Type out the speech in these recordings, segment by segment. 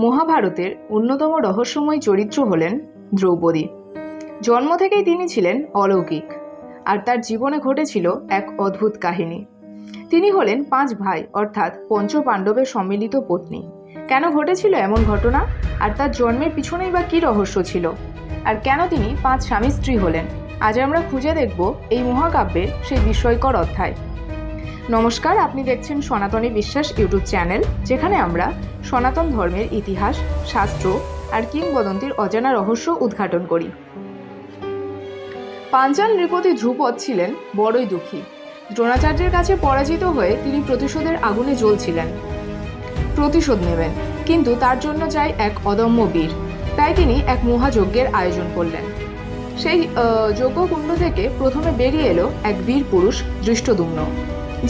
মহাভারতের অন্যতম রহস্যময় চরিত্র হলেন দ্রৌপদী। জন্ম থেকেই তিনি ছিলেন অলৌকিক, আর তার জীবনে ঘটেছিল এক অদ্ভুত কাহিনী। তিনি হলেন 5 ভাই অর্থাৎ পঞ্চপাণ্ডবের সম্মিলিত পত্নী। কেন ঘটেছিল এমন ঘটনা, আর তার জন্মের পিছনেই বা কী রহস্য ছিল, আর কেন তিনি 5 স্বামী স্ত্রী হলেন, আজ আমরা খুঁজে দেখব এই মহাকাব্যের সেই বিস্ময়কর অধ্যায়। নমস্কার, আপনি দেখছেন সনাতনী বিশ্বাস ইউটিউব চ্যানেল, যেখানে আমরা সনাতন ধর্মের ইতিহাস, শাস্ত্র আর কিংবদন্তির অজানা রহস্য উদ্ঘাটন করি। পাঞ্চাল নৃপতি ধ্রুপদ ছিলেন বড়ই দুঃখী। দ্রোণাচার্যের কাছে পরাজিত হয়ে তিনি প্রতিশোধের আগুনে জ্বলছিলেন। প্রতিশোধ নেবেন, কিন্তু তার জন্য চাই এক অদম্য বীর। তাই তিনি এক মহাযজ্ঞের আয়োজন করলেন। সেই যজ্ঞকুণ্ড থেকে প্রথমে বেরিয়ে এলো এক বীর পুরুষ ধৃষ্টদ্যুম্ন,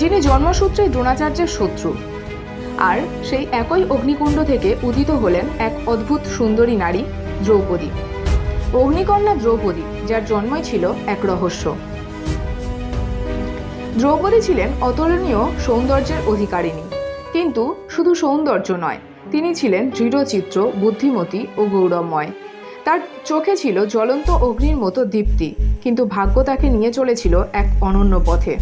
যিনি জন্মসূত্রে দ্রোণাচার্যের শত্রু। আর সেই একই অগ্নিকুণ্ড থেকে উদিত হলেন এক অদ্ভুত সুন্দরী নারী, দ্রৌপদী। অগ্নিকন্যা দ্রৌপদী, যার জন্মই ছিল এক রহস্য। দ্রৌপদী ছিলেন অতুলনীয় সৌন্দর্যের অধিকারিণী, কিন্তু শুধু সৌন্দর্য নয়, তিনি ছিলেন দৃঢ়চিত্র, বুদ্ধিমতী ও গৌরবময়। তার চোখে ছিল জ্বলন্ত অগ্নির মতো দীপ্তি, কিন্তু ভাগ্য তাকে নিয়ে চলেছিল এক অনন্য পথে।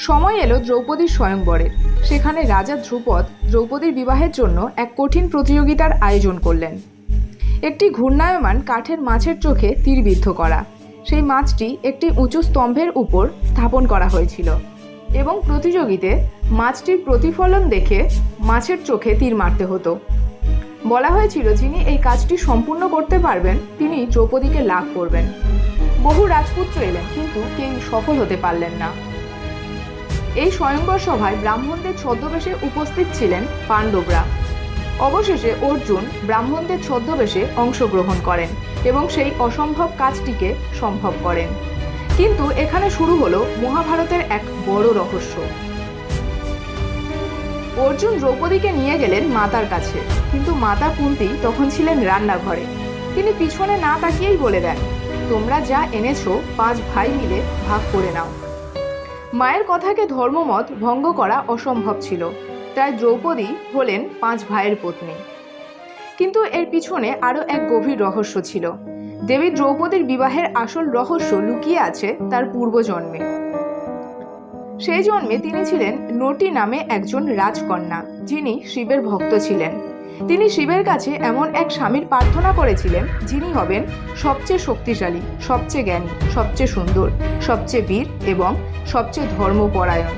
সময় এলো দ্রৌপদীর স্বয়ংবরের। সেখানে রাজা ধ্রুপদ দ্রৌপদীর বিবাহের জন্য এক কঠিন প্রতিযোগিতার আয়োজন করলেন। একটি ঘূর্ণায়মান কাঠের মাছের চোখে তীরবিদ্ধ করা, সেই মাছটি একটি উঁচু স্তম্ভের উপর স্থাপন করা হয়েছিল, এবং প্রতিযোগিতে মাছটির প্রতিফলন দেখে মাছের চোখে তীর মারতে হতো। বলা হয়েছিল যিনি এই কাজটি সম্পূর্ণ করতে পারবেন তিনি দ্রৌপদীকে লাভ করবেন। বহু রাজপুত্র এলেন, কিন্তু কেউ সফল হতে পারলেন না। এই স্বয়ংবর সভায় ব্রাহ্মণদের ছদ্মবেশে উপস্থিত ছিলেন পাণ্ডবরা। অবশেষে অর্জুন ব্রাহ্মণদের ছদ্মবেশে অংশগ্রহণ করেন এবং সেই অসম্ভব কাজটিকে সম্ভব করেন। কিন্তু এখানে শুরু হলো মহাভারতের এক বড় রহস্য। অর্জুন দ্রৌপদীকে নিয়ে গেলেন মাতার কাছে, কিন্তু মাতা কুন্তী তখন ছিলেন রান্নাঘরে। তিনি পিছনে না তাকিয়েই বলে দেন, তোমরা যা এনেছো 5 ভাই মিলে ভাগ করে নাও। মায়ের কথাকে ধর্মমত ভঙ্গ করা অসম্ভব ছিল, তাই দ্রৌপদী হলেন 5 ভাইয়ের পত্নী। কিন্তু এর পিছনে আরও এক গভীর রহস্য ছিল। দেবী দ্রৌপদীর বিবাহের আসল রহস্য লুকিয়ে আছে তার পূর্বজন্মে। সেই জন্মে তিনি ছিলেন নটি নামে একজন রাজকন্যা, যিনি শিবের ভক্ত ছিলেন। তিনি শিবের কাছে এমন এক স্বামীর প্রার্থনা করেছিলেন যিনি হবেন সবচেয়ে শক্তিশালী, সবচেয়ে জ্ঞানী, সবচেয়ে সুন্দর, সবচেয়ে বীর এবং সবচেয়ে ধর্মপরায়ণ।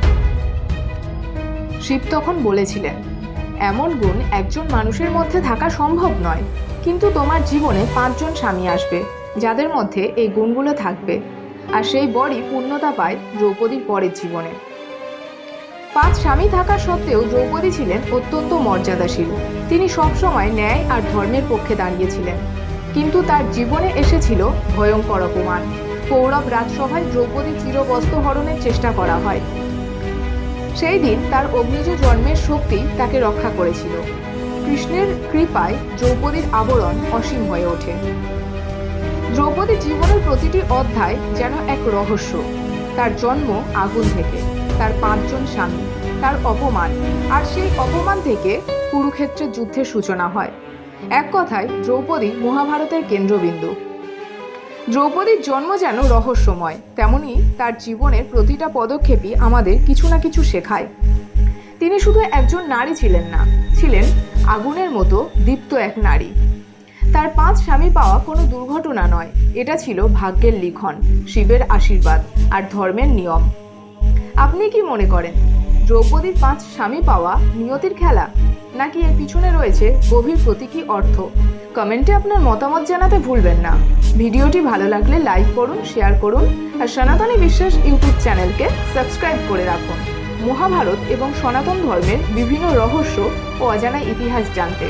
শিব তখন বলেছিলেন, এমন গুণ একজন মানুষের মধ্যে থাকা সম্ভব নয়, কিন্তু তোমার জীবনে 5 জন স্বামী আসবে যাদের মধ্যে এই গুণগুলো থাকবে, আর সেই বরই পূর্ণতা পায় দ্রৌপদীর পরের জীবনে। 5 স্বামী থাকা সত্ত্বেও দ্রৌপদী ছিলেন অত্যন্ত মর্যাদাশীল। তিনি সবসময় ন্যায় আর ধর্মের পক্ষে দাঁড়িয়েছিলেন। কিন্তু তার জীবনে এসেছিল ভয়ঙ্কর অপমান। কৌরব রাজসভায় দ্রৌপদী চিরবস্ত্র হরণের চেষ্টা করা হয়। সেই দিন তার অগ্নিজ জন্মের শক্তি তাকে রক্ষা করেছিল। কৃষ্ণের কৃপায় দ্রৌপদীর আবরণ অসীম হয়ে ওঠে। দ্রৌপদীর জীবনের প্রতিটি অধ্যায় যেন এক রহস্য। তার জন্ম আগুন থেকে, তার 5 জন স্বামী, তার অপমান, আর সেই অপমান থেকে কুরুক্ষেত্রের যুদ্ধের সূচনা হয়। এক কথায় দ্রৌপদী মহাভারতের কেন্দ্রবিন্দু। দ্রৌপদীর জন্ম যেন রহস্যময়, তেমনি তার জীবনের প্রতিটা পদক্ষেপই আমাদের কিছু না কিছু শেখায়। তিনি শুধু একজন নারী ছিলেন না, ছিলেন আগুনের মতো দীপ্ত এক নারী। তার 5 স্বামী পাওয়া কোনো দুর্ঘটনা নয়, এটা ছিল ভাগ্যের লিখন, শিবের আশীর্বাদ আর ধর্মের নিয়ম। আপনি কি মনে করেন, দ্রৌপদীর 5 স্বামী পাওয়া নিয়তির খেলা, নাকি এর পিছনে রয়েছে গভীর প্রতীকী অর্থ? কমেন্টে আপনার মতামত জানাতে ভুলবেন না। ভিডিওটি ভালো লাগলে লাইক করুন, শেয়ার করুন, আর সনাতনী বিশ্বাস ইউটিউব চ্যানেলকে সাবস্ক্রাইব করে রাখুন মহাভারত এবং সনাতন ধর্মের বিভিন্ন রহস্য ও অজানা ইতিহাস জানতে।